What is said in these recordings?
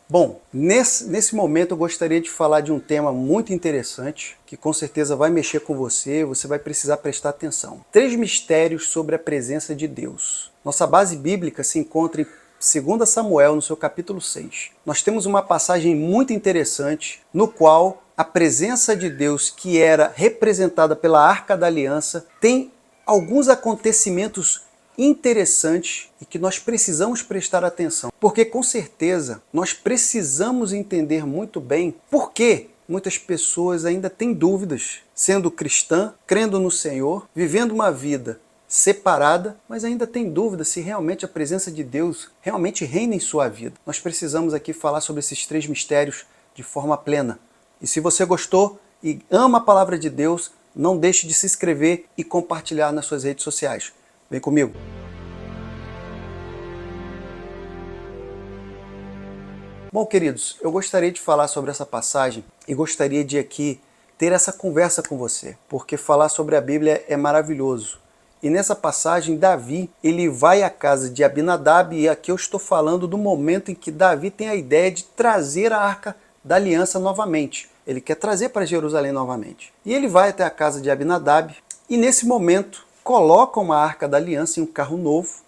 Bom, nesse momento eu gostaria de falar de um tema muito interessante, que com certeza vai mexer com você, você vai precisar prestar atenção. 3 mistérios sobre a presença de Deus. Nossa base bíblica se encontra em 2 Samuel, no seu capítulo 6. Nós temos uma passagem muito interessante, no qual a presença de Deus, que era representada pela Arca da Aliança, tem alguns acontecimentos interessante e que nós precisamos prestar atenção, porque com certeza nós precisamos entender muito bem por que muitas pessoas ainda têm dúvidas, sendo cristã, crendo no Senhor, vivendo uma vida separada, mas ainda tem dúvida se realmente a presença de Deus realmente reina em sua vida. Nós precisamos aqui falar sobre esses 3 mistérios de forma plena. E se você gostou e ama a palavra de Deus, não deixe de se inscrever e compartilhar nas suas redes sociais. Vem comigo. Bom, queridos, eu gostaria de falar sobre essa passagem e gostaria de aqui ter essa conversa com você, porque falar sobre a Bíblia é maravilhoso. E nessa passagem, Davi, ele vai à casa de Abinadab, e aqui eu estou falando do momento em que Davi tem a ideia de trazer a Arca da Aliança novamente. Ele quer trazer para Jerusalém novamente. E ele vai até a casa de Abinadab, e nesse momento colocam uma Arca da Aliança em um carro novo,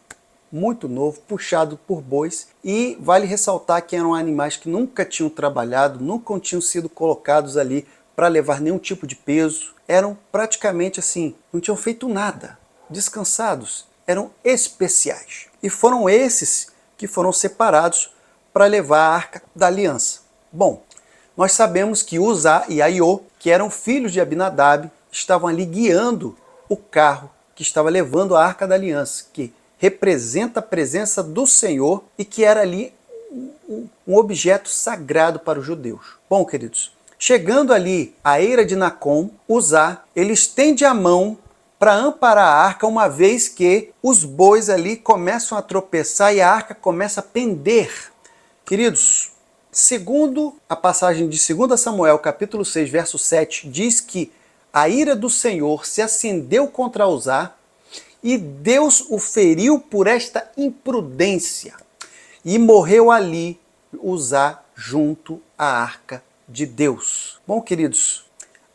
muito novo, puxado por bois, e vale ressaltar que eram animais que nunca tinham trabalhado, nunca tinham sido colocados ali para levar nenhum tipo de peso, eram praticamente assim, não tinham feito nada, descansados, eram especiais. E foram esses que foram separados para levar a Arca da Aliança. Bom, nós sabemos que Uzá e Aiô, que eram filhos de Abinadab, estavam ali guiando o carro que estava levando a Arca da Aliança, que representa a presença do Senhor e que era ali um objeto sagrado para os judeus. Bom, queridos, chegando ali à eira de Nacon, Uzá, ele estende a mão para amparar a arca, uma vez que os bois ali começam a tropeçar e a arca começa a pender. Queridos, segundo a passagem de 2 Samuel, capítulo 6, verso 7, diz que a ira do Senhor se acendeu contra Uzá e Deus o feriu por esta imprudência. E morreu ali Uzá junto à arca de Deus. Bom, queridos,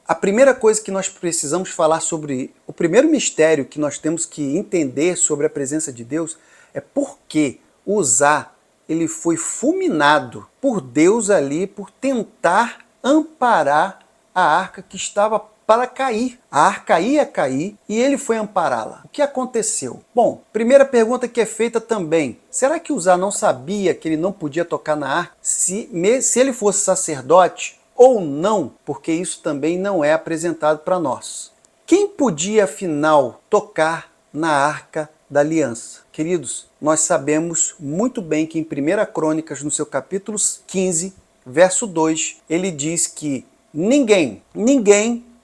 a primeira coisa que nós precisamos falar sobre, o primeiro mistério que nós temos que entender sobre a presença de Deus é por que Uzá ele foi fulminado por Deus ali por tentar amparar a arca que estava para cair. A arca ia cair e ele foi ampará-la. O que aconteceu? Bom, primeira pergunta que é feita também. Será que Uzá não sabia que ele não podia tocar na arca? Se ele fosse sacerdote ou não? Porque isso também não é apresentado para nós. Quem podia, afinal, tocar na arca da aliança? Queridos, nós sabemos muito bem que em 1 Crônicas, no seu capítulo 15, verso 2, ele diz que ninguém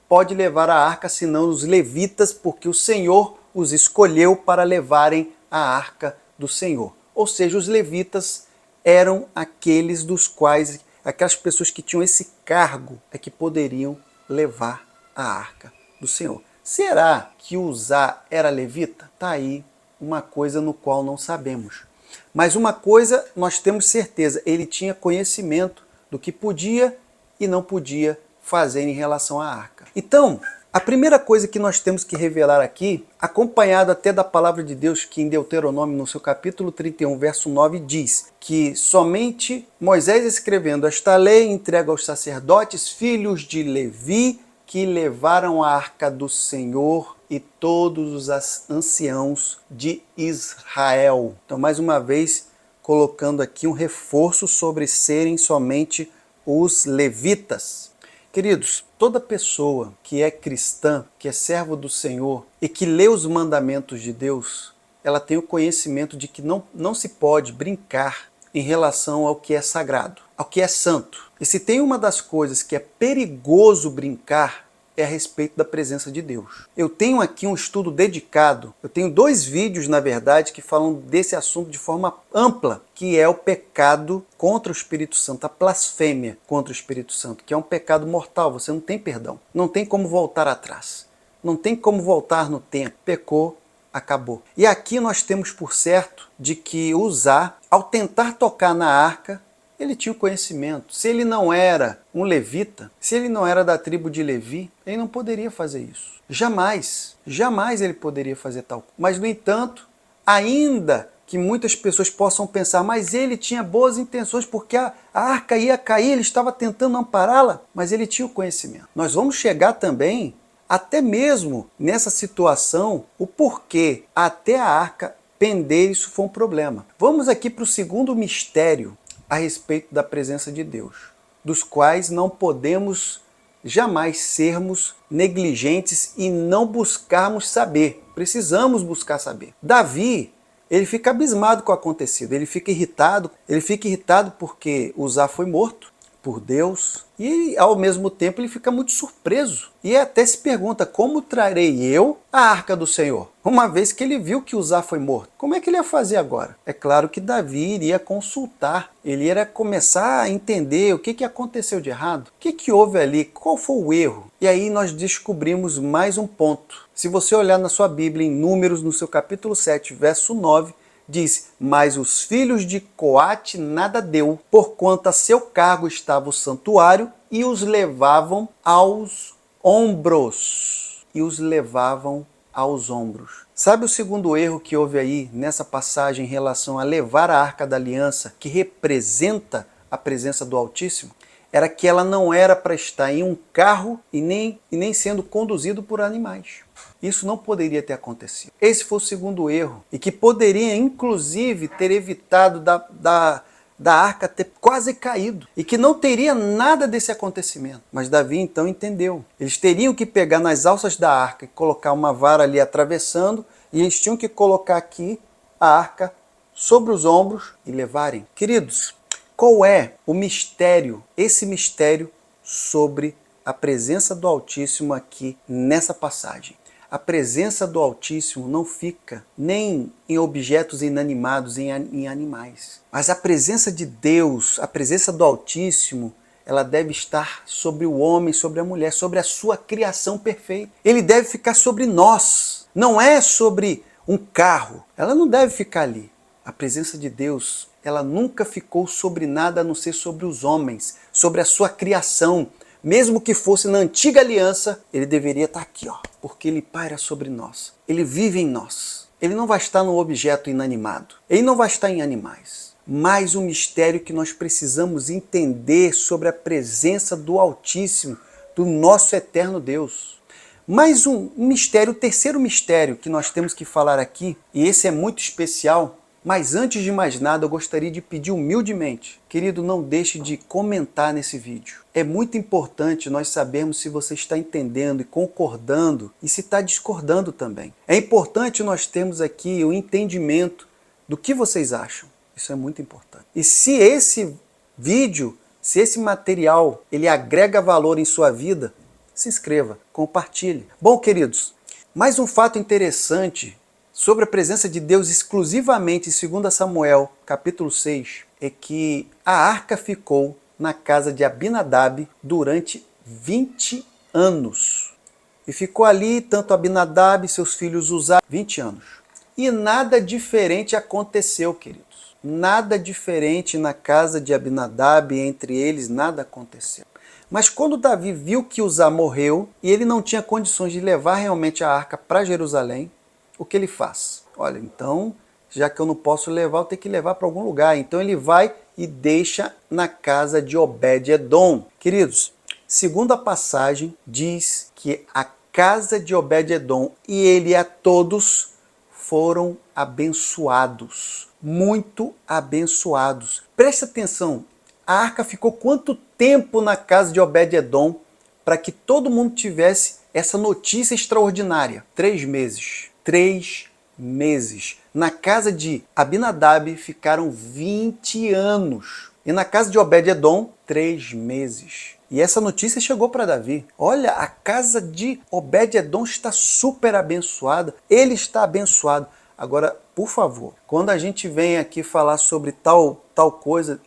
pode levar a arca senão os levitas, porque o Senhor os escolheu para levarem a arca do Senhor. Ou seja, os levitas eram aqueles dos quais, aquelas pessoas que tinham esse cargo é que poderiam levar a arca do Senhor. Será que Uzá era levita? Está aí uma coisa no qual não sabemos. Mas uma coisa nós temos certeza, ele tinha conhecimento do que podia e não podia fazer em relação à arca. Então, a primeira coisa que nós temos que revelar aqui, acompanhado até da palavra de Deus, que em Deuteronômio, no seu capítulo 31, verso 9, diz que somente Moisés, escrevendo esta lei, entrega aos sacerdotes, filhos de Levi, que levaram a arca do Senhor e todos os anciãos de Israel. Então, mais uma vez, colocando aqui um reforço sobre serem somente os levitas. Queridos, toda pessoa que é cristã, que é servo do Senhor e que lê os mandamentos de Deus, ela tem o conhecimento de que não se pode brincar em relação ao que é sagrado, ao que é santo. E se tem uma das coisas que é perigoso brincar, é a respeito da presença de Deus. Eu tenho aqui um estudo dedicado, eu tenho 2 vídeos, na verdade, que falam desse assunto de forma ampla, que é o pecado contra o Espírito Santo, a blasfêmia contra o Espírito Santo, que é um pecado mortal, você não tem perdão, não tem como voltar atrás, não tem como voltar no tempo, pecou, acabou. E aqui nós temos por certo de que Uzá, ao tentar tocar na arca, Ele tinha o conhecimento. Se ele não era um levita, se ele não era da tribo de Levi, ele não poderia fazer isso. Jamais, jamais ele poderia fazer tal coisa. Mas, no entanto, ainda que muitas pessoas possam pensar, mas ele tinha boas intenções porque a arca ia cair, ele estava tentando ampará-la, mas ele tinha o conhecimento. Nós vamos chegar também, até mesmo nessa situação, o porquê até a arca pender, isso foi um problema. Vamos aqui para o segundo mistério a respeito da presença de Deus, dos quais não podemos jamais sermos negligentes e não buscarmos saber. Precisamos buscar saber. Davi, ele fica abismado com o acontecido, ele fica irritado porque Uzá foi morto por Deus e ao mesmo tempo ele fica muito surpreso e até se pergunta, como trarei eu a arca do Senhor? Uma vez que ele viu que Uzá foi morto, como é que ele ia fazer agora? É claro que Davi iria consultar, ele iria começar a entender o que aconteceu de errado, o que houve ali, qual foi o erro. E aí nós descobrimos mais um ponto. Se você olhar na sua Bíblia em Números, no seu capítulo 7, verso 9, diz, mas os filhos de Coate nada deu, porquanto a seu cargo estava o santuário, e os levavam aos ombros. E os levavam aos ombros. Sabe o segundo erro que houve aí nessa passagem em relação a levar a Arca da Aliança, que representa a presença do Altíssimo? Era que ela não era para estar em um carro e nem sendo conduzido por animais. Isso não poderia ter acontecido. Esse foi o segundo erro, e que poderia, inclusive, ter evitado da arca ter quase caído, e que não teria nada desse acontecimento. Mas Davi então entendeu. Eles teriam que pegar nas alças da arca e colocar uma vara ali atravessando, e eles tinham que colocar aqui a arca sobre os ombros e levarem. Queridos, qual é o mistério, esse mistério sobre a presença do Altíssimo aqui nessa passagem? A presença do Altíssimo não fica nem em objetos inanimados, em animais. Mas a presença de Deus, a presença do Altíssimo, ela deve estar sobre o homem, sobre a mulher, sobre a sua criação perfeita. Ele deve ficar sobre nós, não é sobre um carro. Ela não deve ficar ali. A presença de Deus, ela nunca ficou sobre nada a não ser sobre os homens, sobre a sua criação. Mesmo que fosse na antiga aliança, ele deveria estar aqui, ó, porque ele paira sobre nós. Ele vive em nós. Ele não vai estar num objeto inanimado. Ele não vai estar em animais. Mais um mistério que nós precisamos entender sobre a presença do Altíssimo, do nosso eterno Deus. Mais um mistério, o terceiro mistério que nós temos que falar aqui, e esse é muito especial. Mas antes de mais nada, eu gostaria de pedir humildemente, querido, não deixe de comentar nesse vídeo. É muito importante nós sabermos se você está entendendo e concordando e se está discordando também. É importante nós termos aqui o entendimento do que vocês acham. Isso é muito importante. E se esse vídeo, se esse material, ele agrega valor em sua vida, se inscreva, compartilhe. Bom, queridos, mais um fato interessante sobre a presença de Deus exclusivamente em 2 Samuel, capítulo 6, é que a arca ficou na casa de Abinadab durante 20 anos. E ficou ali tanto Abinadab e seus filhos Uzá, 20 anos. E nada diferente aconteceu, queridos. Nada diferente na casa de Abinadab, entre eles, nada aconteceu. Mas quando Davi viu que Uzá morreu e ele não tinha condições de levar realmente a arca para Jerusalém, o que ele faz? Olha, então, já que eu não posso levar, eu tenho que levar para algum lugar. Então ele vai e deixa na casa de Obed-Edom. Queridos, segundo a passagem, diz que a casa de Obed-Edom e ele a todos foram abençoados. Muito abençoados. Preste atenção, a arca ficou quanto tempo na casa de Obed-Edom para que todo mundo tivesse essa notícia extraordinária? 3 meses. 3 meses. Na casa de Abinadab ficaram 20 anos. E na casa de Obed-Edom, 3 meses. E essa notícia chegou para Davi. Olha, a casa de Obed-Edom está super abençoada. Ele está abençoado. Agora, por favor, quando a gente vem aqui falar sobre tal coisa,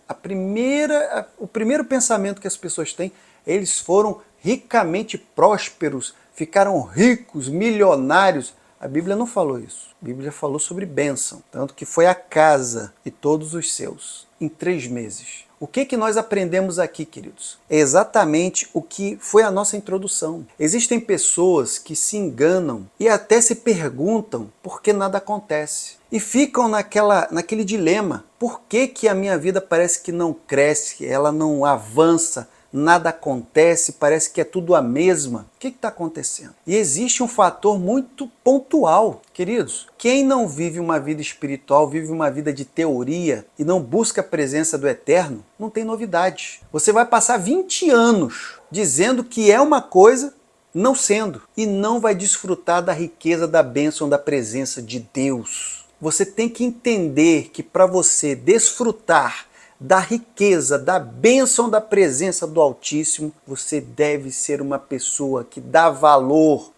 o primeiro pensamento que as pessoas têm, eles foram ricamente prósperos, ficaram ricos, milionários. A Bíblia não falou isso. A Bíblia falou sobre bênção. Tanto que foi a casa e todos os seus, em 3 meses. O que nós aprendemos aqui, queridos? É exatamente o que foi a nossa introdução. Existem pessoas que se enganam e até se perguntam por que nada acontece. E ficam naquele dilema. Por que a minha vida parece que não cresce, ela não avança, nada acontece, parece que é tudo a mesma? O que está acontecendo? E existe um fator muito pontual. Queridos, quem não vive uma vida espiritual, vive uma vida de teoria e não busca a presença do Eterno, não tem novidade. Você vai passar 20 anos dizendo que é uma coisa, não sendo, e não vai desfrutar da riqueza, da bênção, da presença de Deus. Você tem que entender que para você desfrutar da riqueza, da bênção da presença do Altíssimo, você deve ser uma pessoa que dá valor,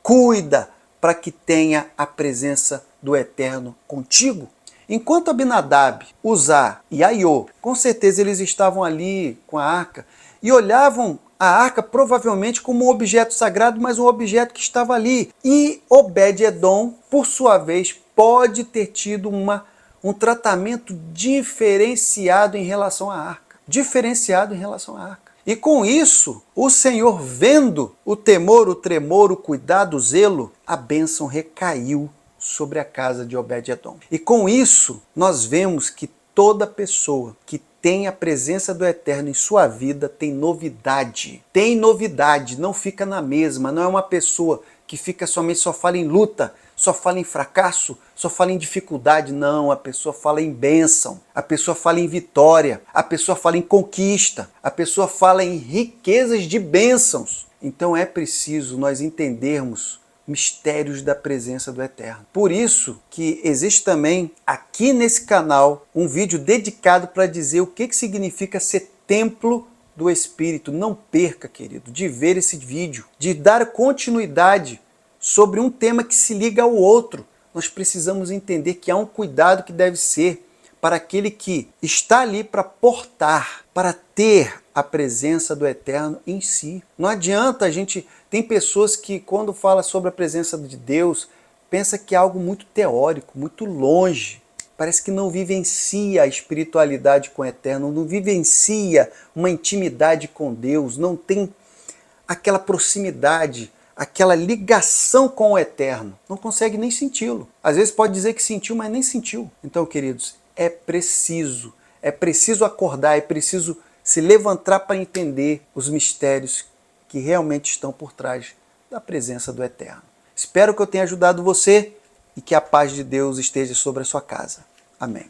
cuida para que tenha a presença do Eterno contigo. Enquanto Abinadab, Uzá e Aiô, com certeza eles estavam ali com a arca e olhavam a arca provavelmente como um objeto sagrado, mas um objeto que estava ali. E Obed-Edom, por sua vez, pode ter tido um tratamento diferenciado em relação à arca. E com isso, o Senhor, vendo o temor, o tremor, o cuidado, o zelo, a bênção recaiu sobre a casa de Obed-Edom. E com isso, nós vemos que toda pessoa que tem a presença do Eterno em sua vida tem novidade. Tem novidade, não fica na mesma. Não é uma pessoa que só fala em luta, só fala em fracasso, só fala em dificuldade. Não, a pessoa fala em bênção, a pessoa fala em vitória, a pessoa fala em conquista, a pessoa fala em riquezas de bênçãos. Então é preciso nós entendermos mistérios da presença do Eterno. Por isso que existe também aqui nesse canal um vídeo dedicado para dizer o que significa ser templo do Espírito. Não perca, querido, de ver esse vídeo, de dar continuidade sobre um tema que se liga ao outro. Nós precisamos entender que há um cuidado que deve ser para aquele que está ali para portar, para ter a presença do Eterno em si. Não adianta a gente... Tem pessoas que, quando fala sobre a presença de Deus, pensa que é algo muito teórico, muito longe. Parece que não vivencia a espiritualidade com o Eterno, não vivencia uma intimidade com Deus, não tem aquela proximidade, aquela ligação com o Eterno. Não consegue nem senti-lo. Às vezes pode dizer que sentiu, mas nem sentiu. Então, queridos, é preciso acordar, é preciso se levantar para entender os mistérios que realmente estão por trás da presença do Eterno. Espero que eu tenha ajudado você e que a paz de Deus esteja sobre a sua casa. Amém.